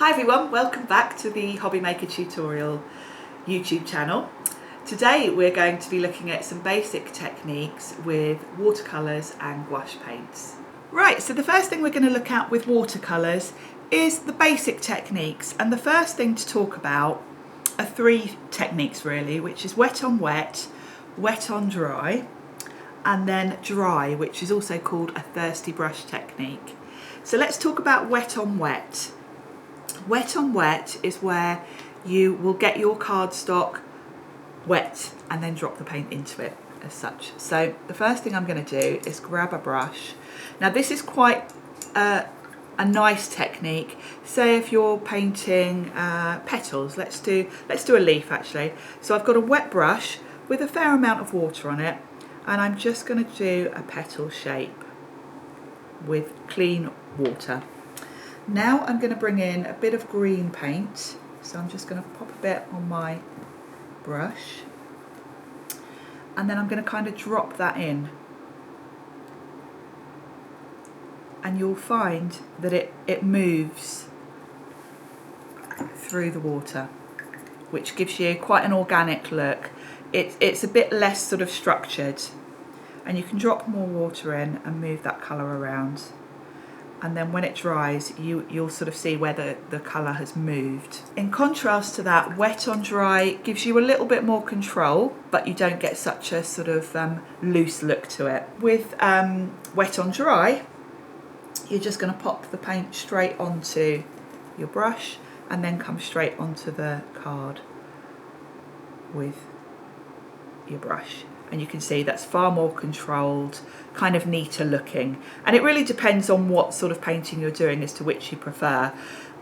Hi everyone, welcome back to the Hobby Maker Tutorial YouTube channel. Today we're going to be looking at some basic techniques with watercolours and gouache paints. Right, so the first thing we're going to look at with watercolours is the basic techniques, and the first thing to talk about are three techniques really, which is wet on wet, wet on dry, and then dry, which is also called a thirsty brush technique. So let's talk about wet on wet. Wet on wet is where you will get your cardstock wet and then drop the paint into it as such. So the first thing I'm going to do is grab a brush. Now this is quite a nice technique. Say if you're painting petals, let's do a leaf actually. So I've got a wet brush with a fair amount of water on it, and I'm just going to do a petal shape with clean water. Now I'm going to bring in a bit of green paint, so I'm just going to pop a bit on my brush, and then I'm going to kind of drop that in, and you'll find that it moves through the water, which gives you quite an organic look. It's a bit less sort of structured, and you can drop more water in and move that colour around. And then when it dries, you'll sort of see where the colour has moved. In contrast to that, wet on dry gives you a little bit more control, but you don't get such a sort of loose look to it. With wet on dry, you're just going to pop the paint straight onto your brush and then come straight onto the card with your brush. And you can see that's far more controlled, kind of neater looking. And it really depends on what sort of painting you're doing as to which you prefer.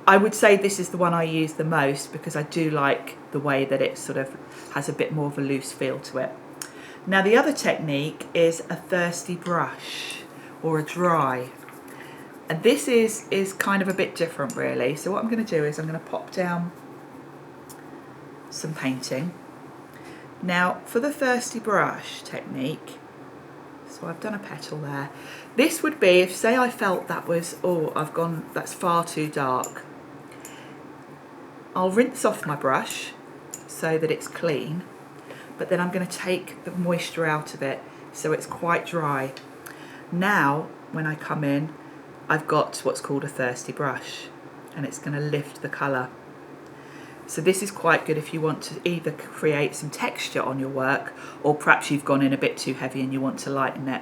I would say this is the one I use the most because I do like the way that it sort of has a bit more of a loose feel to it. Now the other technique is a thirsty brush or a dry. And this is kind of a bit different really. So what I'm going to do is I'm going to pop down some painting. Now for the thirsty brush technique, so I've done a petal there. This would be if, say I felt that was, that's far too dark. I'll rinse off my brush so that it's clean, but then I'm going to take the moisture out of it so it's quite dry. Now when I come in, I've got what's called a thirsty brush, and it's going to lift the colour. So this is quite good if you want to either create some texture on your work, or perhaps you've gone in a bit too heavy and you want to lighten it.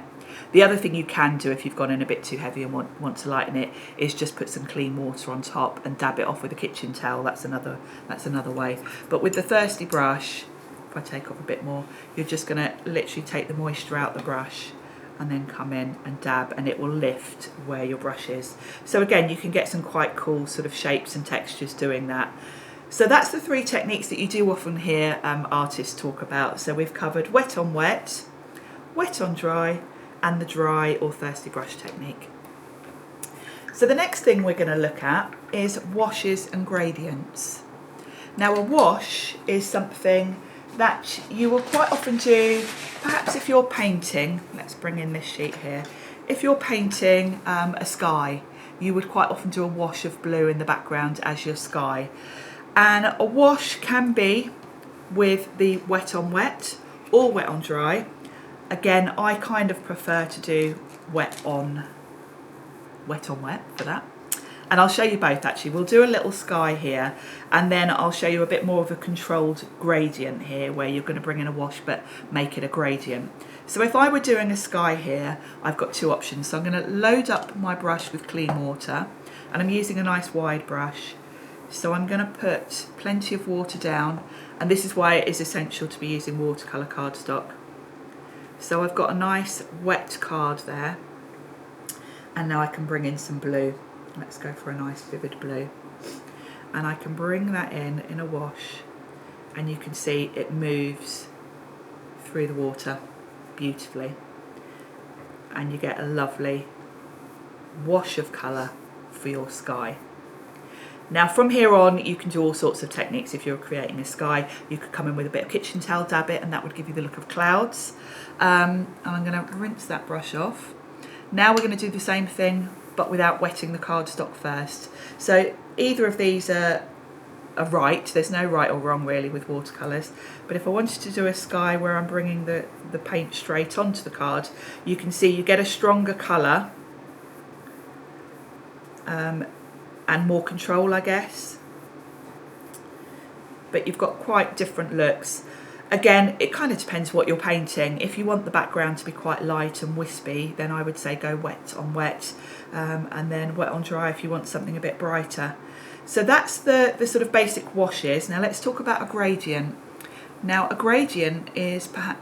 The other thing you can do if you've gone in a bit too heavy and want to lighten it is just put some clean water on top and dab it off with a kitchen towel. That's another way. But with the thirsty brush, if I take off a bit more, you're just going to literally take the moisture out the brush and then come in and dab, and it will lift where your brush is. So again, you can get some quite cool sort of shapes and textures doing that. So that's the three techniques that you do often hear artists talk about. So we've covered wet on wet, wet on dry, and the dry or thirsty brush technique. So the next thing we're going to look at is washes and gradients. Now a wash is something that you will quite often do, perhaps if you're painting, let's bring in this sheet here, if you're painting a sky, you would quite often do a wash of blue in the background as your sky. And a wash can be with the wet on wet or wet on dry. Again, I kind of prefer to do wet on wet for that. And I'll show you both actually. We'll do a little sky here, and then I'll show you a bit more of a controlled gradient here where you're going to bring in a wash but make it a gradient. So if I were doing a sky here, I've got two options. So I'm going to load up my brush with clean water, and I'm using a nice wide brush. So I'm going to put plenty of water down, and this is why it is essential to be using watercolour cardstock. So I've got a nice wet card there, and now I can bring in some blue. Let's go for a nice vivid blue, and I can bring that in a wash, and you can see it moves through the water beautifully, and you get a lovely wash of colour for your sky. Now from here on you can do all sorts of techniques. If you're creating a sky, you could come in with a bit of kitchen towel, dab it, and that would give you the look of clouds. And I'm going to rinse that brush off. Now we're going to do the same thing but without wetting the cardstock first. So either of these are right. There's no right or wrong really with watercolours, but if I wanted to do a sky where I'm bringing the paint straight onto the card, you can see you get a stronger colour and more control, I guess, but you've got quite different looks. Again, it kind of depends what you're painting. If you want the background to be quite light and wispy, then I would say go wet on wet, and then wet on dry if you want something a bit brighter. So that's the sort of basic washes. Now let's talk about a gradient. Now a gradient is perhaps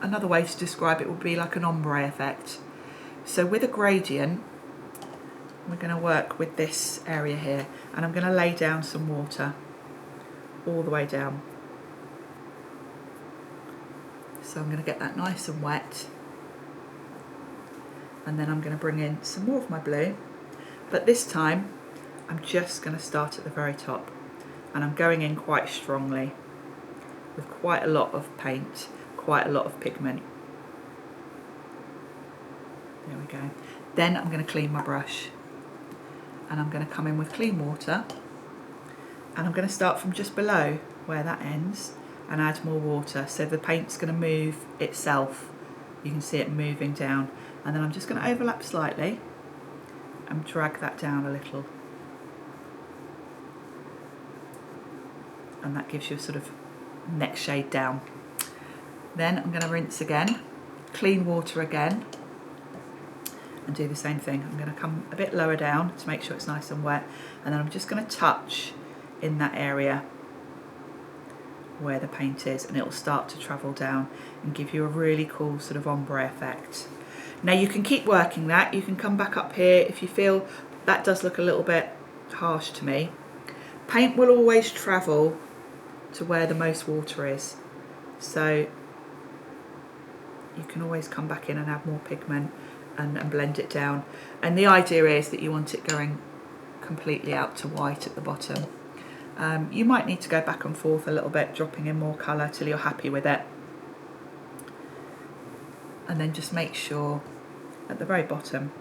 another way to describe it would be like an ombre effect. So with a gradient, we're going to work with this area here, and I'm going to lay down some water all the way down. So I'm going to get that nice and wet, and then I'm going to bring in some more of my blue, but this time I'm just going to start at the very top, and I'm going in quite strongly with quite a lot of paint, quite a lot of pigment. There we go. Then I'm going to clean my brush, and I'm going to come in with clean water, and I'm going to start from just below where that ends and add more water, so the paint's going to move itself. You can see it moving down, and then I'm just going to overlap slightly and drag that down a little, and that gives you a sort of next shade down. Then I'm going to rinse again, clean water again, and do the same thing. I'm going to come a bit lower down to make sure it's nice and wet, and then I'm just going to touch in that area where the paint is, and it will start to travel down and give you a really cool sort of ombre effect. Now you can keep working that. You can come back up here if you feel that does look a little bit harsh to me. Paint will always travel to where the most water is, so you can always come back in and add more pigment and blend it down, and the idea is that you want it going completely out to white at the bottom. You might need to go back and forth a little bit, dropping in more colour till you're happy with it, and then just make sure at the very bottom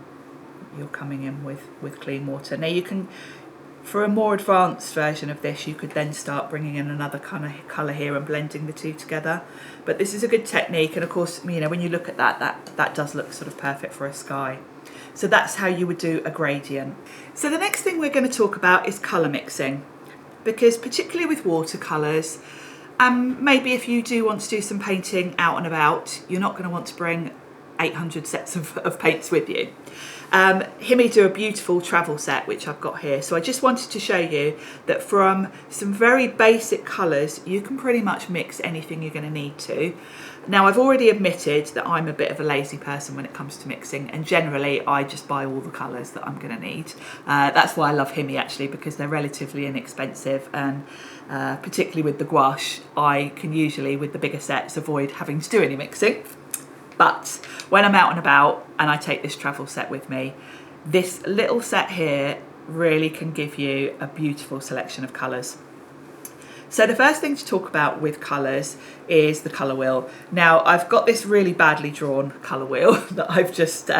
you're coming in with clean water. Now you can, for a more advanced version of this, you could then start bringing in another kind of colour here and blending the two together, but this is a good technique, and of course, you know, when you look at that does look sort of perfect for a sky. So that's how you would do a gradient. So the next thing we're going to talk about is colour mixing, because particularly with watercolours, maybe if you do want to do some painting out and about, you're not going to want to bring 800 sets of paints with you. Himi do a beautiful travel set, which I've got here. So I just wanted to show you that from some very basic colours, you can pretty much mix anything you're going to need to. Now, I've already admitted that I'm a bit of a lazy person when it comes to mixing, and generally I just buy all the colours that I'm going to need. That's why I love Himi, actually, because they're relatively inexpensive, and particularly with the gouache, I can usually, with the bigger sets, avoid having to do any mixing. But when I'm out and about and I take this travel set with me, this little set here really can give you a beautiful selection of colours. So the first thing to talk about with colours is the colour wheel. Now, I've got this really badly drawn colour wheel that I've just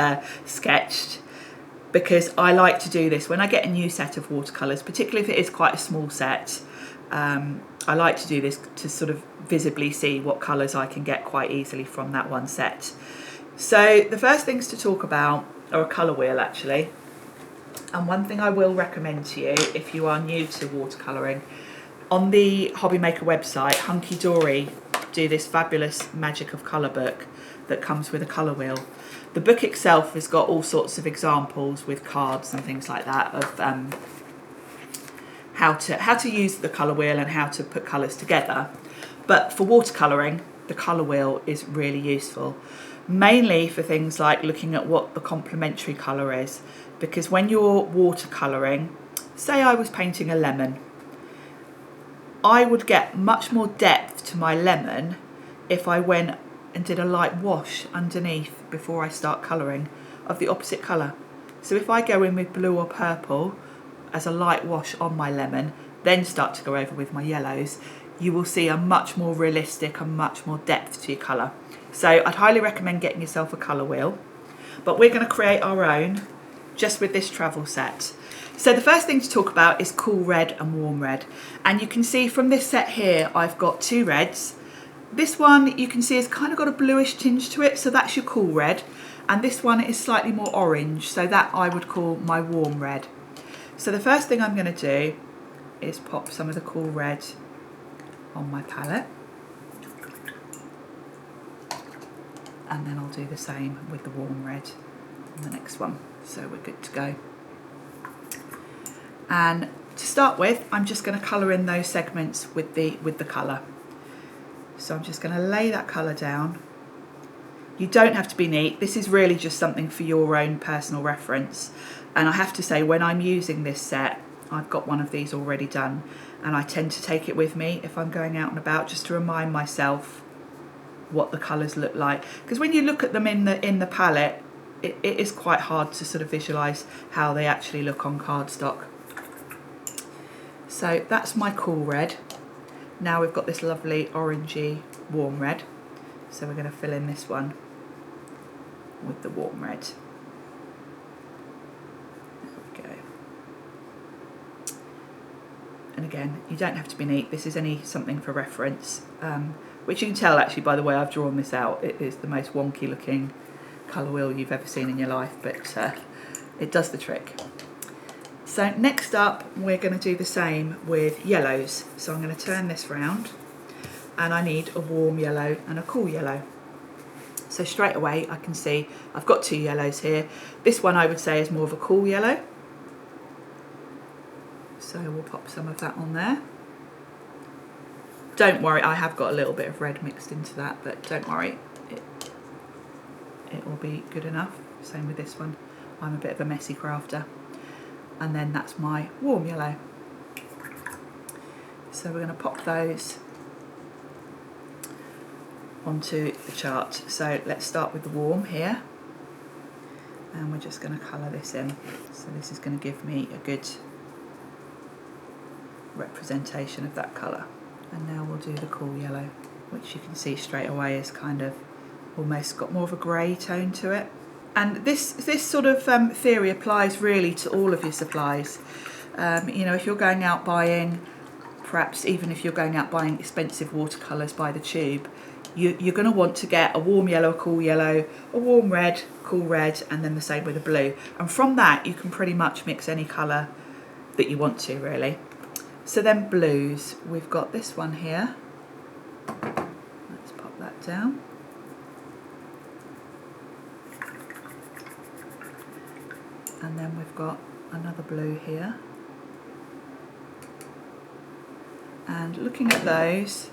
sketched, because I like to do this when I get a new set of watercolours, particularly if it is quite a small set. I like to do this to sort of visibly see what colours I can get quite easily from that one set. So the first things to talk about are a colour wheel, actually. And one thing I will recommend to you if you are new to watercolouring, on the Hobby Maker website, Hunky Dory do this fabulous Magic of Colour book that comes with a colour wheel. The book itself has got all sorts of examples with cards and things like that of how to use the colour wheel and how to put colours together. But for watercolouring, the colour wheel is really useful, mainly for things like looking at what the complementary colour is, because when you're watercolouring, say I was painting a lemon, I would get much more depth to my lemon if I went and did a light wash underneath before I start colouring of the opposite colour. So if I go in with blue or purple as a light wash on my lemon, then start to go over with my yellows, you will see a much more realistic and much more depth to your colour. So I'd highly recommend getting yourself a colour wheel, but we're going to create our own just with this travel set. So the first thing to talk about is cool red and warm red. And you can see from this set here, I've got two reds. This one you can see has kind of got a bluish tinge to it, so that's your cool red. And this one is slightly more orange, so that I would call my warm red. So the first thing I'm going to do is pop some of the cool red on my palette. And then I'll do the same with the warm red on the next one. So we're good to go. And to start with, I'm just going to colour in those segments with the colour. So I'm just going to lay that colour down. You don't have to be neat. This is really just something for your own personal reference. And I have to say, when I'm using this set, I've got one of these already done, and I tend to take it with me if I'm going out and about, just to remind myself what the colours look like. Because when you look at them in the palette, it is quite hard to sort of visualise how they actually look on cardstock. So that's my cool red. Now we've got this lovely orangey warm red. So we're going to fill in this one with the warm red. There we go. And again, you don't have to be neat. This is only something for reference, which you can tell actually by the way I've drawn this out. It is the most wonky looking colour wheel you've ever seen in your life, but it does the trick. So next up, we're going to do the same with yellows. So I'm going to turn this round, and I need a warm yellow and a cool yellow. So straight away I can see I've got two yellows here. This one I would say is more of a cool yellow. So we'll pop some of that on there. Don't worry, I have got a little bit of red mixed into that, but don't worry, it will be good enough. Same with this one. I'm a bit of a messy crafter. And then that's my warm yellow. So we're going to pop those onto the chart. So let's start with the warm here, and we're just going to colour this in. So this is going to give me a good representation of that colour. And now we'll do the cool yellow, which you can see straight away is kind of almost got more of a grey tone to it. And this sort of theory applies really to all of your supplies. You know, if you're going out buying, perhaps even if you're going out buying expensive watercolours by the tube, you're going to want to get a warm yellow, a cool yellow, a warm red, cool red, and then the same with a blue. And from that, you can pretty much mix any colour that you want to, really. So then blues, we've got this one here. Let's pop that down. And then we've got another blue here. And looking at those,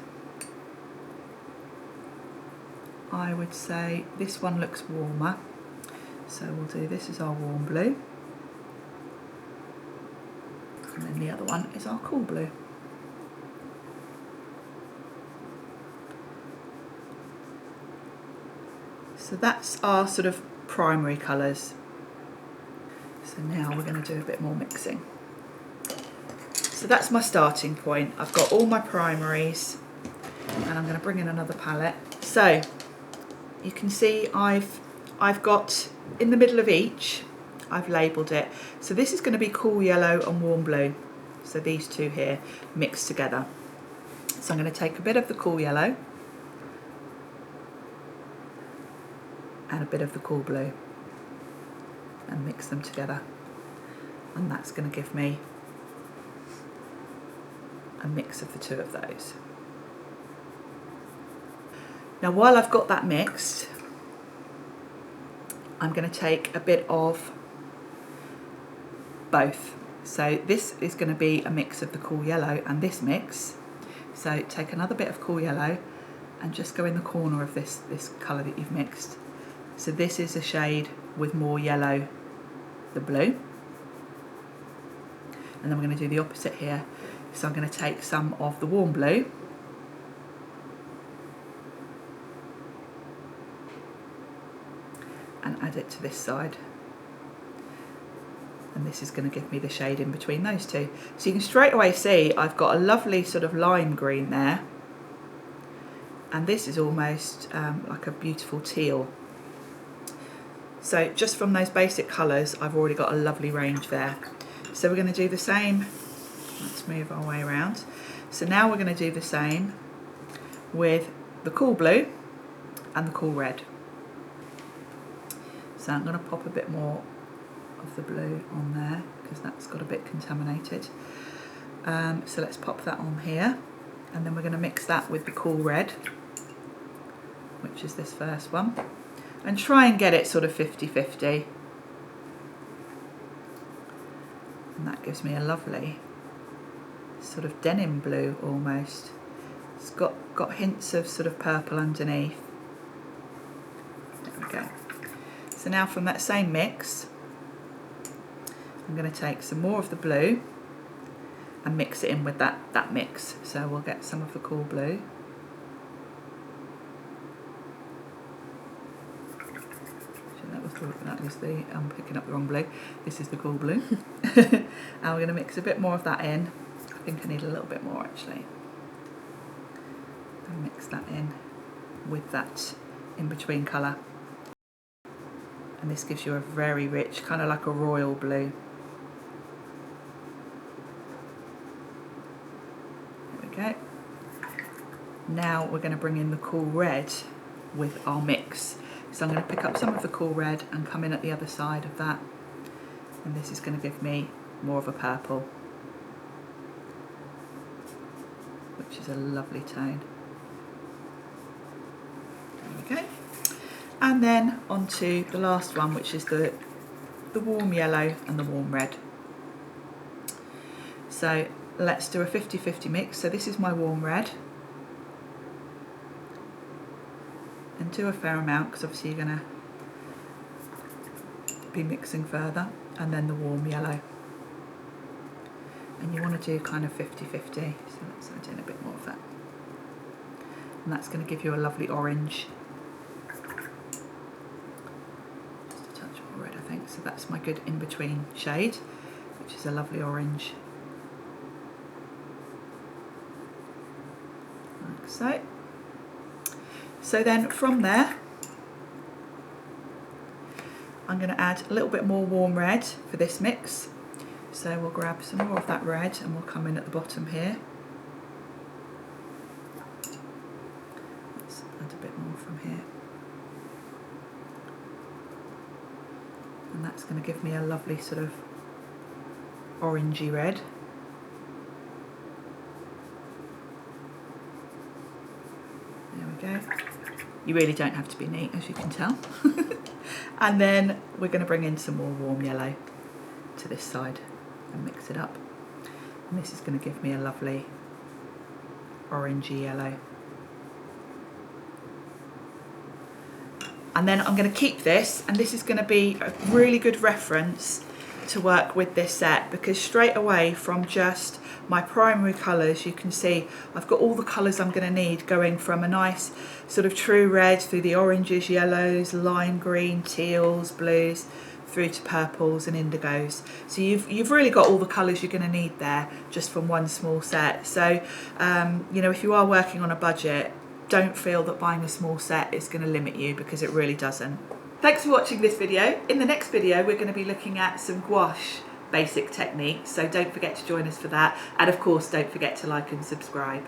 I would say this one looks warmer. So we'll do this as our warm blue. And then the other one is our cool blue. So that's our sort of primary colours. So now we're going to do a bit more mixing. So that's my starting point. I've got all my primaries, and I'm going to bring in another palette. So you can see I've got in the middle of each, I've labelled it. So this is going to be cool yellow and warm blue. So these two here mixed together. So I'm going to take a bit of the cool yellow and a bit of the cool blue and mix them together, and that's going to give me a mix of the two of those. Now while I've got that mixed, I'm going to take a bit of both. So this is going to be a mix of the cool yellow and this mix. So take another bit of cool yellow and just go in the corner of this colour that you've mixed. So this is a shade with more yellow, the blue. And then we're going to do the opposite here. So I'm going to take some of the warm blue and add it to this side. And this is going to give me the shade in between those two. So you can straight away see I've got a lovely sort of lime green there. And this is almost like a beautiful teal. So just from those basic colours, I've already got a lovely range there. So we're going to do the same. Let's move our way around. So now we're going to do the same with the cool blue and the cool red. So I'm going to pop a bit more of the blue on there because that's got a bit contaminated. So let's pop that on here, and then we're going to mix that with the cool red, which is this first one, and try and get it sort of 50-50. And that gives me a lovely sort of denim blue almost. It's got hints of sort of purple underneath. There we go. So now from that same mix, I'm going to take some more of the blue and mix it in with that mix. So we'll get some of the cool blue. That was the, I'm picking up the wrong blue. This is the cool blue. And we're going to mix a bit more of that in. I think I need a little bit more actually. And mix that in with that in between colour. And this gives you a very rich, kind of like a royal blue. There we go. Now we're going to bring in the cool red with our mix. So I'm going to pick up some of the cool red and come in at the other side of that. And this is going to give me more of a purple, which is a lovely tone. There we go. And then onto the last one, which is the warm yellow and the warm red. So let's do a 50-50 mix. So this is my warm red. And do a fair amount because obviously you're going to be mixing further. And then the warm yellow. And you want to do kind of 50-50. So let's add in a bit more of that. And that's going to give you a lovely orange. Just a touch more red, I think. So that's my good in-between shade, which is a lovely orange. Like so. So then from there, I'm going to add a little bit more warm red for this mix. So we'll grab some more of that red and we'll come in at the bottom here. Let's add a bit more from here. And that's going to give me a lovely sort of orangey red. There we go. You really don't have to be neat, as you can tell. And then we're going to bring in some more warm yellow to this side and mix it up. And this is going to give me a lovely orangey yellow. And then I'm going to keep this, and this is going to be a really good reference to work with this set, because straight away from just my primary colours you can see I've got all the colours I'm going to need, going from a nice sort of true red through the oranges, yellows, lime green, teals, blues, through to purples and indigos. So you've really got all the colours you're going to need there just from one small set. So you know, if you are working on a budget, don't feel that buying a small set is going to limit you, because it really doesn't. Thanks for watching this video. In the next video we're going to be looking at some gouache basic techniques, so don't forget to join us for that, and of course don't forget to like and subscribe.